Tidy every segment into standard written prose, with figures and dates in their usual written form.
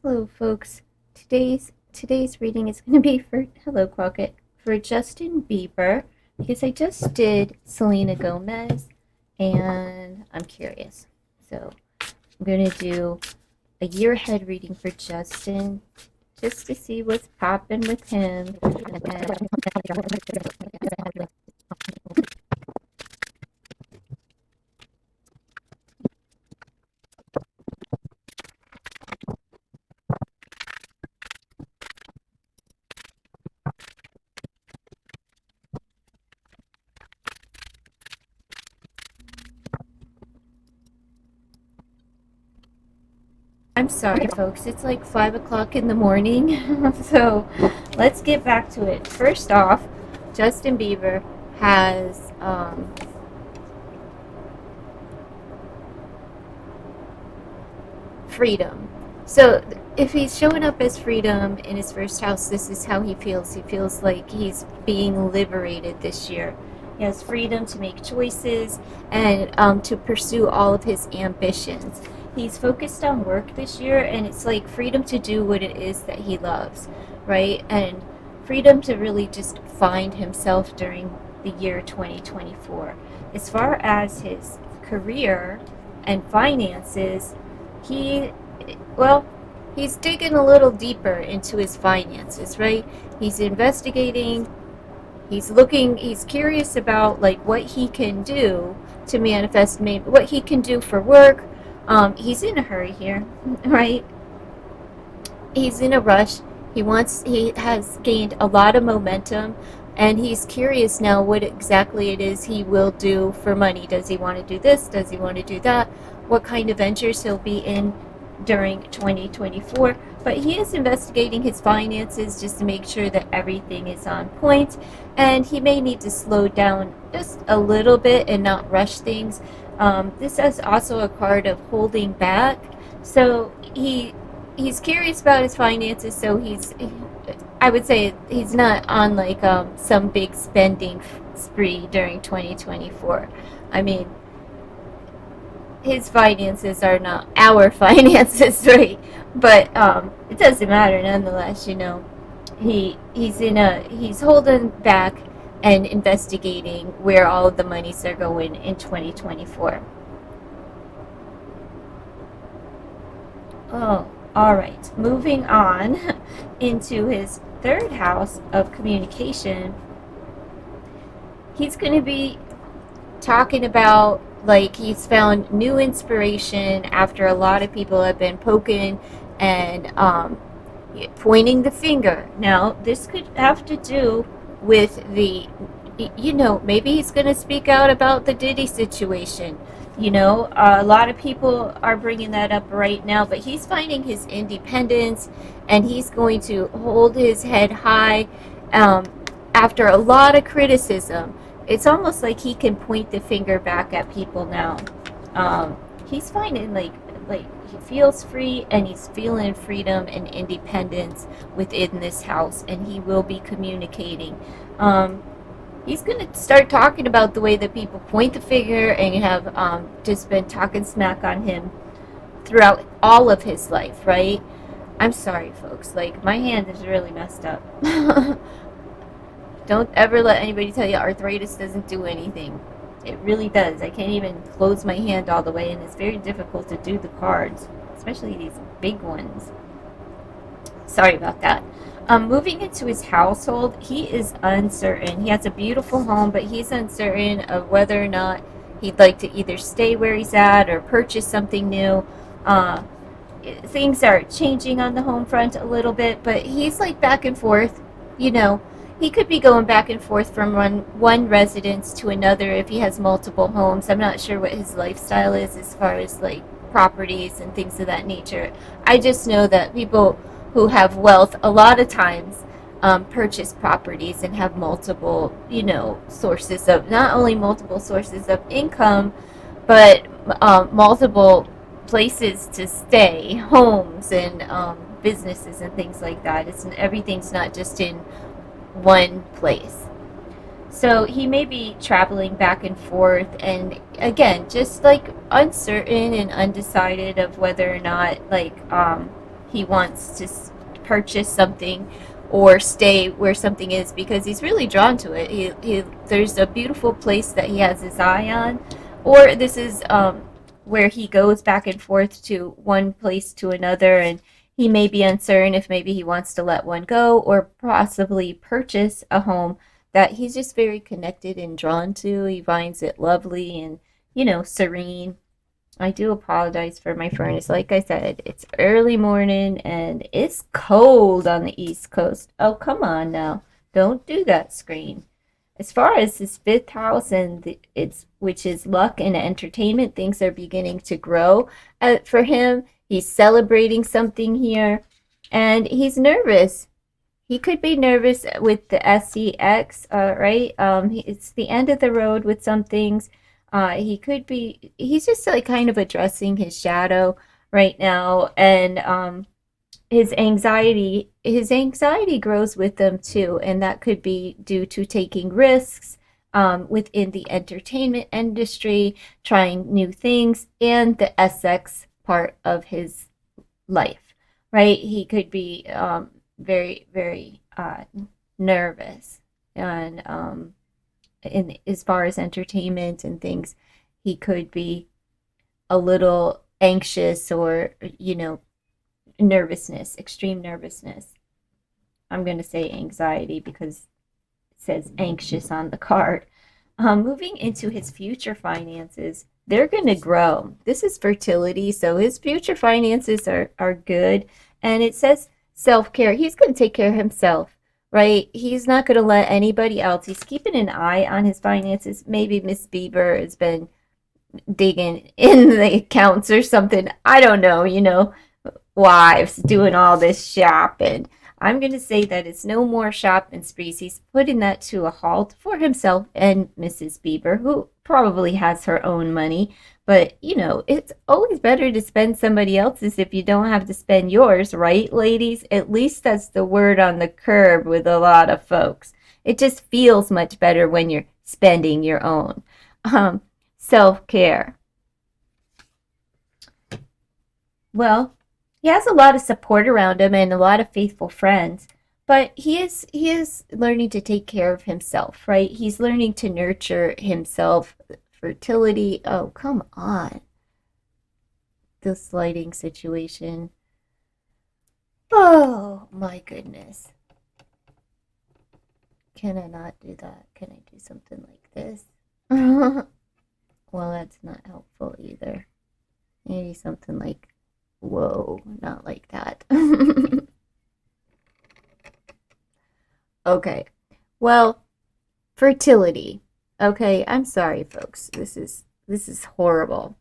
Hello, folks. Today's reading is going to be for for Justin Bieber because I just did Selena Gomez, and I'm curious. So I'm going to do a year ahead reading for Justin just to see what's popping with him. I'm sorry, folks. It's like 5 o'clock in the morning. So let's get back to it. First off, Justin Bieber has freedom. So if he's showing up as freedom in his first house, this is how he feels. He feels like he's being liberated this year. He has freedom to make choices and to pursue all of his ambitions. He's focused on work this year, and it's like freedom to do what it is that he loves, right? And freedom to really just find himself during the year 2024. As far as his career and finances, he well he's digging a little deeper into his finances, right? He's investigating, he's curious about like what he can do to manifest, maybe what he can do for work. He's in a hurry here, right? He's in a rush. He has gained a lot of momentum, and he's curious now what exactly it is he will do for money. Does he want to do this? Does he want to do that? What kind of ventures he'll be in during 2024? But he is investigating his finances just to make sure that everything is on point, and he may need to slow down just a little bit and not rush things. This is also a card of holding back. So he's curious about his finances, so I would say he's not on like some big spending spree during 2024. I mean, his finances are not our finances, right? But it doesn't matter nonetheless. He's holding back and investigating where all of the monies are going in 2024. Oh, all right. Moving on into his third house of communication, he's going to be talking about like he's found new inspiration after a lot of people have been poking and pointing the finger. Now, this could have to do with maybe he's going to speak out about the Diddy situation. A lot of people are bringing that up right now, but he's finding his independence, and he's going to hold his head high after a lot of criticism. It's almost like he can point the finger back at people now. He's finding like he feels free, and he's feeling freedom and independence within this house, and he will be communicating. He's going to start talking about the way that people point the finger and have just been talking smack on him throughout all of his life, right? I'm sorry, folks. Like, my hand is really messed up. Don't ever let anybody tell you arthritis doesn't do anything. It really does. I can't even close my hand all the way, and it's very difficult to do the cards, especially these big ones. Sorry about that. Moving into his household, he is uncertain. He has a beautiful home, but he's uncertain of whether or not he'd like to either stay where he's at or purchase something new. Things are changing on the home front a little bit, but he's like back and forth. He could be going back and forth from one residence to another if he has multiple homes. I'm not sure what his lifestyle is as far as like properties and things of that nature. I just know that people who have wealth a lot of times purchase properties and have multiple, sources of, not only multiple sources of income, but multiple places to stay, homes and businesses and things like that. Everything's not just in one place. So he may be traveling back and forth, and again, just like uncertain and undecided of whether or not he wants to purchase something or stay where something is, because he's really drawn to it. There's a beautiful place that he has his eye on, or this is where he goes back and forth to one place to another, and he may be uncertain if maybe he wants to let one go or possibly purchase a home that he's just very connected and drawn to. He finds it lovely and, serene. I do apologize for my furnace. Like I said, it's early morning and it's cold on the East Coast. Oh, come on now. Don't do that, screen. As far as his fifth house and which is luck and entertainment, things are beginning to grow for him. He's celebrating something here, and he's nervous. He could be nervous with the SEX, right? It's the end of the road with some things. He's just like kind of addressing his shadow right now, and his anxiety grows with them too, and that could be due to taking risks within the entertainment industry, trying new things, and the SX part of his life, right? He could be very, very nervous, and as far as entertainment and things, he could be a little anxious or, nervousness, extreme nervousness. I'm going to say anxiety because it says anxious on the card. Moving into his future finances, they're going to grow. This is fertility, so his future finances are good. And it says self-care. He's going to take care of himself, right? He's not going to let anybody else. He's keeping an eye on his finances. Maybe Miss Bieber has been digging in the accounts or something. I don't know, wives doing all this shopping. I'm going to say that it's no more shopping sprees. He's putting that to a halt for himself and Mrs. Bieber, who probably has her own money. But, it's always better to spend somebody else's if you don't have to spend yours, right, ladies? At least that's the word on the curb with a lot of folks. It just feels much better when you're spending your own. Self-care. Well, he has a lot of support around him and a lot of faithful friends, but he is learning to take care of himself, right? He's learning to nurture himself. Fertility. Oh, come on. This lighting situation. Oh, my goodness. Can I not do that? Can I do something like this? Well, that's not helpful either. Maybe something like, whoa, not like that. Okay. Well, fertility. Okay, I'm sorry, folks. This is horrible.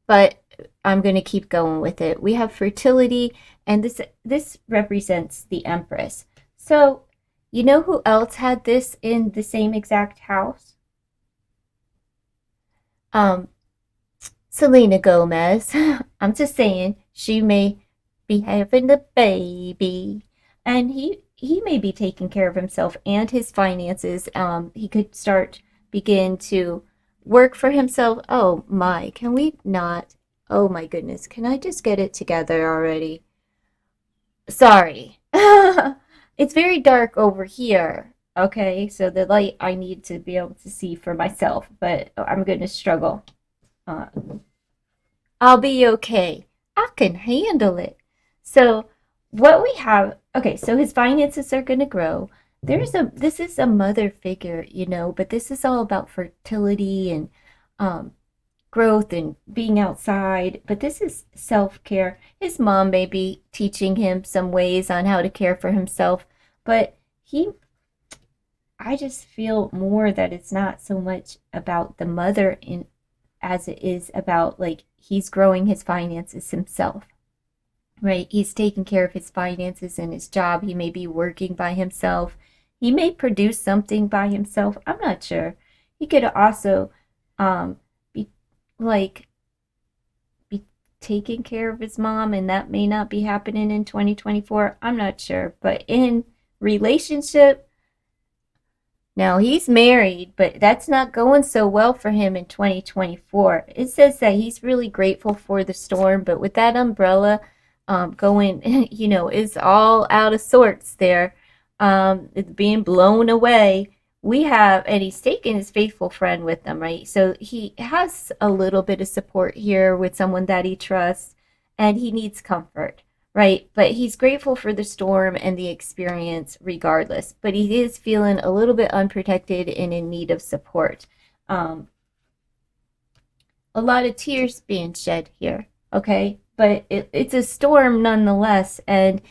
But I'm going to keep going with it. We have fertility, and this represents the Empress. So, you know who else had this in the same exact house? Selena Gomez. I'm just saying, she may be having a baby, and he may be taking care of himself and his finances. He could begin to work for himself. Oh my, can we not? Oh my goodness, can I just get it together already? Sorry. It's very dark over here. Okay, so the light I need to be able to see for myself, but I'm going to struggle. Uh, I'll be okay. I can handle it. So what we have, okay, so his finances are going to grow. This is a mother figure, but this is all about fertility and growth and being outside. But this is self-care. His mom may be teaching him some ways on how to care for himself, but I just feel more that it's not so much about the mother as it is about, like, he's growing his finances himself, right? He's taking care of his finances and his job. He may be working by himself. He may produce something by himself. I'm not sure. He could also be be taking care of his mom, and that may not be happening in 2024. I'm not sure. But in relationship, now he's married, but that's not going so well for him in 2024. It says that he's really grateful for the storm, but with that umbrella, going, is all out of sorts there. It's being blown away. And he's taken his faithful friend with him, right? So he has a little bit of support here with someone that he trusts, and he needs comfort, right? But he's grateful for the storm and the experience regardless. But he is feeling a little bit unprotected and in need of support. Um, a lot of tears being shed here, okay? But it's a storm nonetheless, and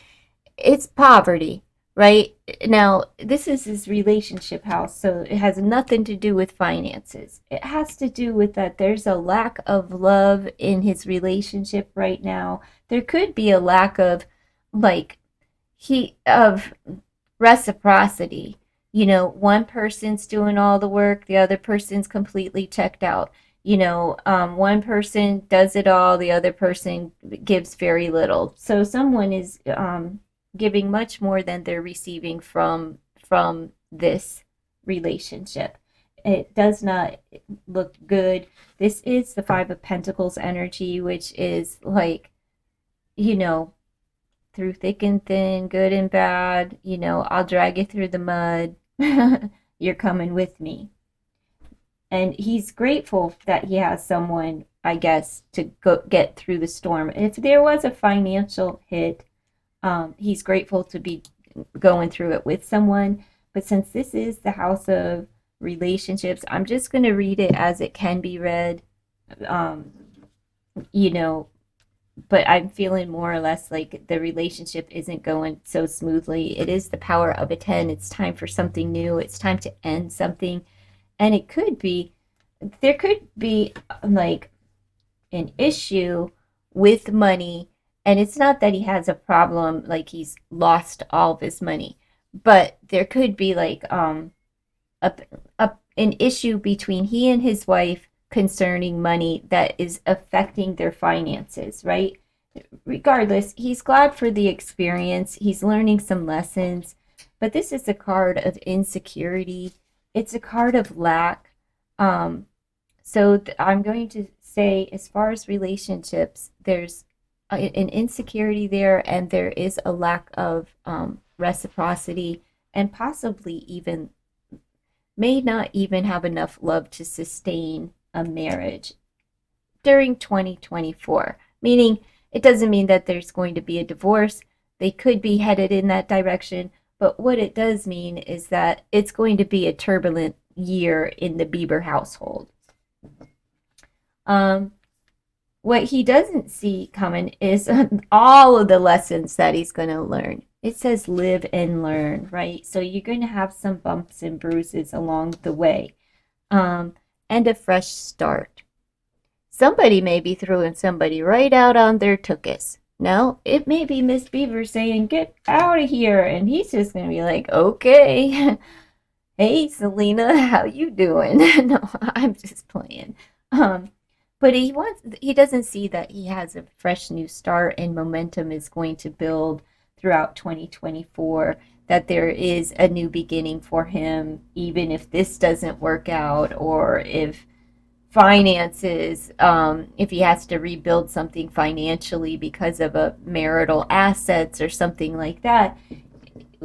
it's poverty, right? Now, this is his relationship house, so it has nothing to do with finances. It has to do with that there's a lack of love in his relationship right now. There could be a lack of, like, of reciprocity. One person's doing all the work, the other person's completely checked out. One person does it all, the other person gives very little. So someone is giving much more than they're receiving from this relationship. It does not look good. This is the Five of Pentacles energy, which is like, you know, through thick and thin, good and bad, I'll drag you through the mud. You're coming with me. And he's grateful that he has someone, I guess, to go get through the storm. If there was a financial hit, he's grateful to be going through it with someone. But since this is the house of relationships, I'm just going to read it as it can be read. Um, you know, but I'm feeling more or less like the relationship isn't going so smoothly. It is the power of a 10. It's time for something new. It's time to end something. And there could be like an issue with money. And it's not that he has a problem, like he's lost all of his money, but there could be like a, an issue between he and his wife concerning money that is affecting their finances, right? Regardless, he's glad for the experience. He's learning some lessons, but this is a card of insecurity. It's a card of lack. I'm going to say, as far as relationships, there's an insecurity there, and there is a lack of reciprocity, and possibly even may not even have enough love to sustain a marriage during 2024. Meaning, it doesn't mean that there's going to be a divorce. They could be headed in that direction, but what it does mean is that it's going to be a turbulent year in the Bieber household. What he doesn't see coming is all of the lessons that he's going to learn. It says live and learn, right? So you're going to have some bumps and bruises along the way, and a fresh start. Somebody may be throwing somebody right out on their tuchus. No, it may be Miss Bieber saying, get out of here. And he's just going to be like, okay. Hey, Selena, how you doing? No, I'm just playing. But he doesn't see that he has a fresh new start and momentum is going to build throughout 2024, that there is a new beginning for him, even if this doesn't work out, or if finances, if he has to rebuild something financially because of a marital assets or something like that.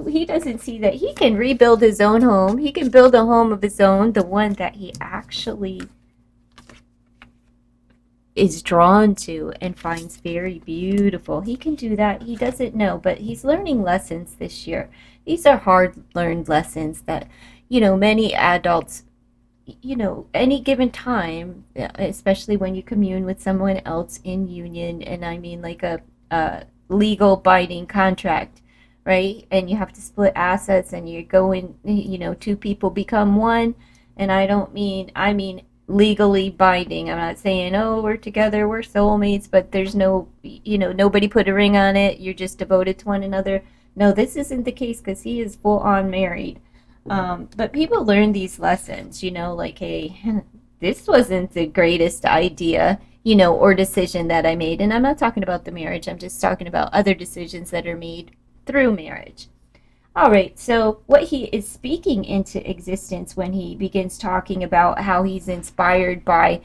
He doesn't see that he can rebuild his own home. He can build a home of his own, the one that he actually is drawn to and finds very beautiful. He can do that. He doesn't know, but he's learning lessons this year. These are hard learned lessons that, many adults, any given time, especially when you commune with someone else in union, and I mean like a legal binding contract, right? And you have to split assets, and you're going, two people become one. And I mean legally binding. I'm not saying, oh, we're together, we're soulmates, but there's no, nobody put a ring on it. You're just devoted to one another. No, this isn't the case, because he is full on married. But people learn these lessons, like, hey, this wasn't the greatest idea, or decision that I made. And I'm not talking about the marriage. I'm just talking about other decisions that are made through marriage. All right, so what he is speaking into existence when he begins talking about how he's inspired by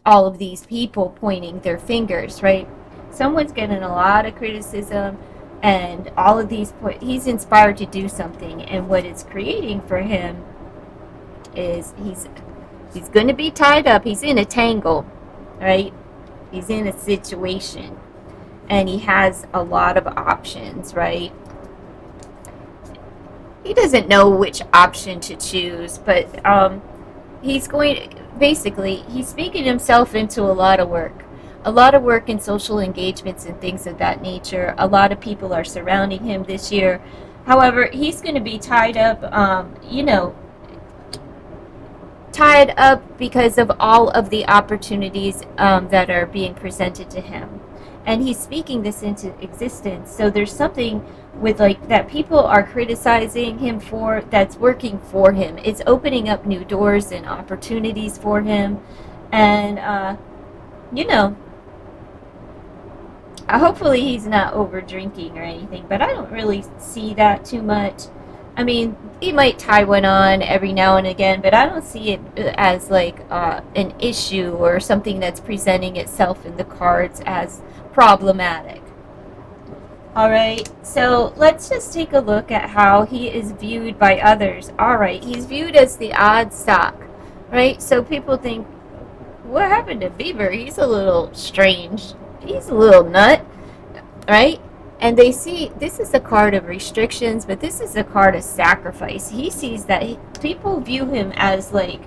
all of these people pointing their fingers, right? someone's getting a lot of criticism, and all of these he's inspired to do something, and what it's creating for him is he's going to be tied up. He's in a tangle, right? He's in a situation, and he has a lot of options, right? He doesn't know which option to choose, but he's speaking himself into a lot of work in social engagements and things of that nature. A lot of people are surrounding him this year. However, he's going to be tied up, tied up because of all of the opportunities that are being presented to him. And he's speaking this into existence. So there's something with like that people are criticizing him for that's working for him. It's opening up new doors and opportunities for him. And hopefully he's not over drinking or anything, but I don't really see that too much. I mean, he might tie one on every now and again, but I don't see it as like an issue or something that's presenting itself in the cards as problematic. All right, so let's just take a look at how he is viewed by others. All right, he's viewed as the odd stock, right? So people think, what happened to Bieber? He's a little strange. He's a little nut, right? And they see this is a card of restrictions, but this is a card of sacrifice. He sees that people view him as like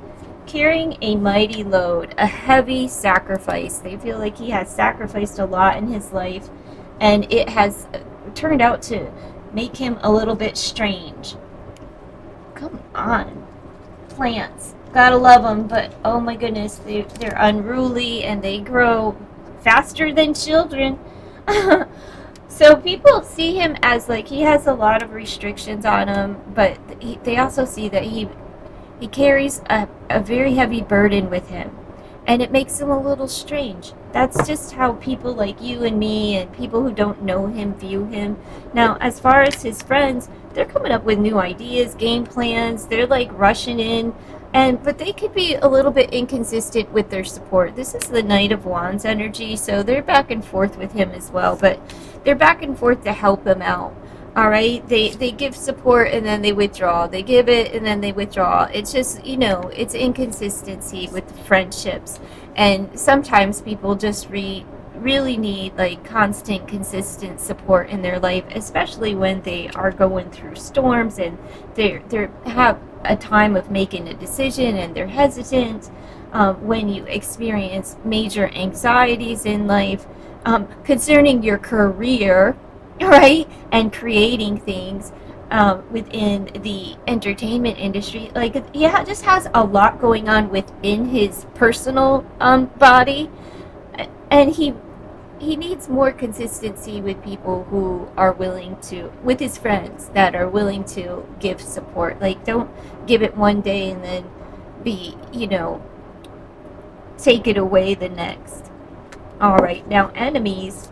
carrying a mighty load, a heavy sacrifice. They feel like he has sacrificed a lot in his life, and it has turned out to make him a little bit strange. Come on, plants. Gotta love them, but oh my goodness, they're unruly and they grow faster than children. So people see him as like he has a lot of restrictions on him, but they also see that he carries a very heavy burden with him, and it makes him a little strange. That's just how people like you and me and people who don't know him view him. Now, as far as his friends, they're coming up with new ideas, game plans. They're like rushing in, but they could be a little bit inconsistent with their support. This is the Knight of Wands energy, so they're back and forth with him as well, but they're back and forth to help him out. All right, they give support and then they withdraw. They give it and then they withdraw. It's just, it's inconsistency with friendships. And sometimes people just really need like constant, consistent support in their life, especially when they are going through storms and they have a time of making a decision and they're hesitant. When you experience major anxieties in life concerning your career, right, and creating things within the entertainment industry, like he just has a lot going on within his personal body, and he needs more consistency with people who are willing to, with his friends that are willing to give support. Like, don't give it one day and then be, take it away the next. All right, now enemies.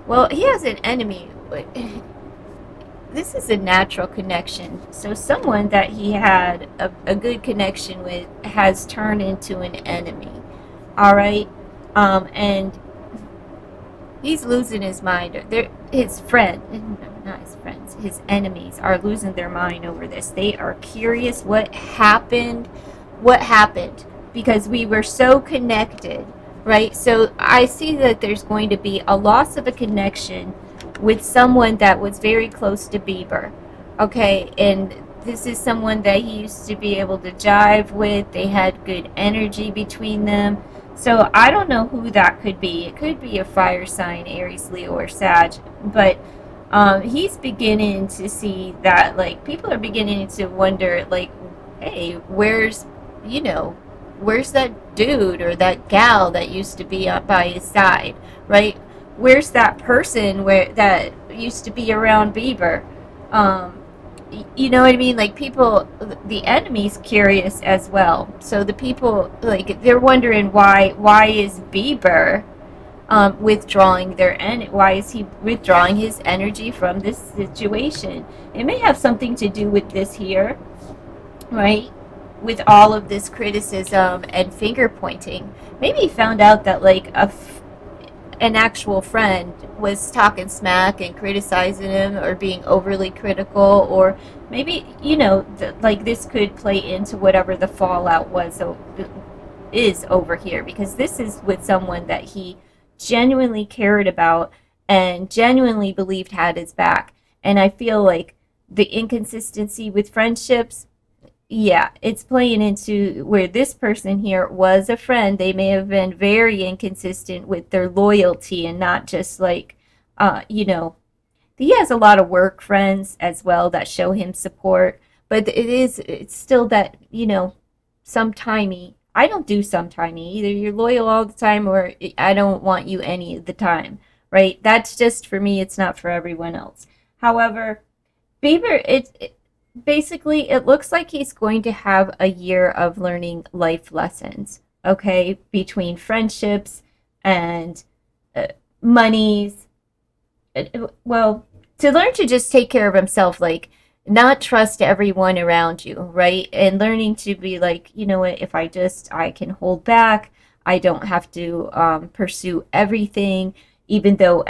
Well, he has an enemy. This is a natural connection. So someone that he had a good connection with has turned into an enemy. All right? And he's losing his mind. His enemies are losing their mind over this. They are curious what happened, because we were so connected. Right, so I see that there's going to be a loss of a connection with someone that was very close to Bieber. Okay, and this is someone that he used to be able to jive with. They had good energy between them. So I don't know who that could be. It could be a fire sign, Aries, Leo, or Sag. But he's beginning to see that, like, people are beginning to wonder, like, hey, where's that dude or that gal that used to be up by his side, right? Where's that person that used to be around Bieber? You know what I mean? Like, people, the enemy's curious as well. So the people, like, they're wondering why is Bieber withdrawing why is he withdrawing his energy from this situation? It may have something to do with this here, right? With all of this criticism and finger pointing. Maybe he found out that like an actual friend was talking smack and criticizing him or being overly critical, or maybe, like this could play into whatever the fallout was, so is over here, because this is with someone that he genuinely cared about and genuinely believed had his back. And I feel like the inconsistency with friendships, yeah, it's playing into where this person here was a friend. They may have been very inconsistent with their loyalty and not just like, you know, he has a lot of work friends as well that show him support, but it's still that, sometimey. I don't do sometimey. Either you're loyal all the time or I don't want you any of the time, right? That's just for me, it's not for everyone else. However, Bieber, basically it looks like he's going to have a year of learning life lessons, okay, between friendships and monies, well, to learn to just take care of himself, like not trust everyone around you, right? And learning to be like, you know what, if I can hold back. I don't have to pursue everything, even though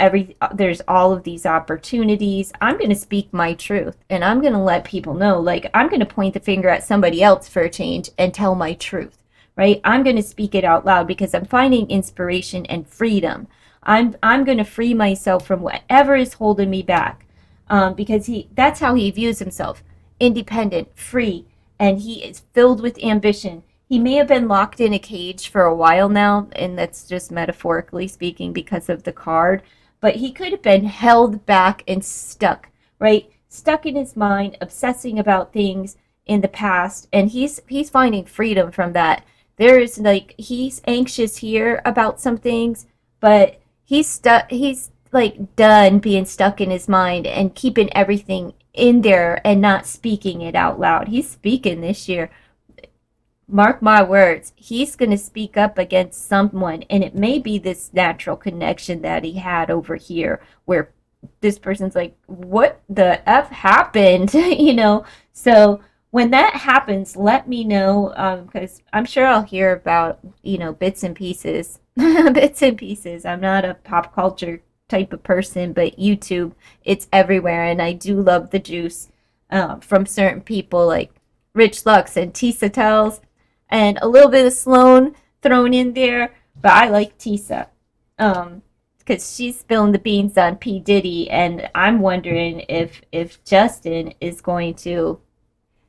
there's all of these opportunities. I'm going to speak my truth, and I'm going to let people know, like I'm going to point the finger at somebody else for a change and tell my truth, right? I'm going to speak it out loud because I'm finding inspiration and freedom. I'm going to free myself from whatever is holding me back, because that's how he views himself: independent, free, and he is filled with ambition. He may have been locked in a cage for a while now, and that's just metaphorically speaking because of the card, but he could have been held back and stuck, right? Stuck in his mind, obsessing about things in the past, and he's finding freedom from that. There's like he's anxious here about some things, but he's stuck. He's like done being stuck in his mind and keeping everything in there and not speaking it out loud. He's speaking this year. Mark my words, he's going to speak up against someone, and it may be this natural connection that he had over here where this person's like, what the F happened? So when that happens, let me know, because I'm sure I'll hear about, bits and pieces. Bits and pieces. I'm not a pop culture type of person, but YouTube, it's everywhere, and I do love the juice from certain people like Rich Lux and Tisa Tells, and a little bit of Sloan thrown in there, but I like Tisa because she's spilling the beans on P. Diddy, and I'm wondering if Justin is going to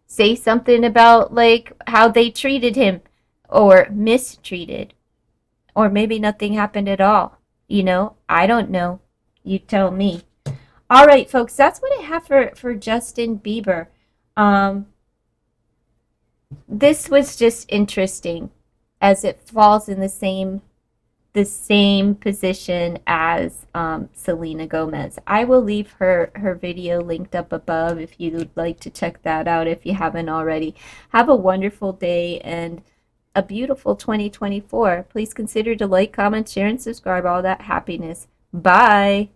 say something about like how they treated him or mistreated, or maybe nothing happened at all. I don't know. You tell me. All right, folks, that's what I have for Justin Bieber. This was just interesting as it falls in the same position as Selena Gomez. I will leave her video linked up above if you would like to check that out if you haven't already. Have a wonderful day and a beautiful 2024. Please consider to like, comment, share, and subscribe. All that happiness. Bye.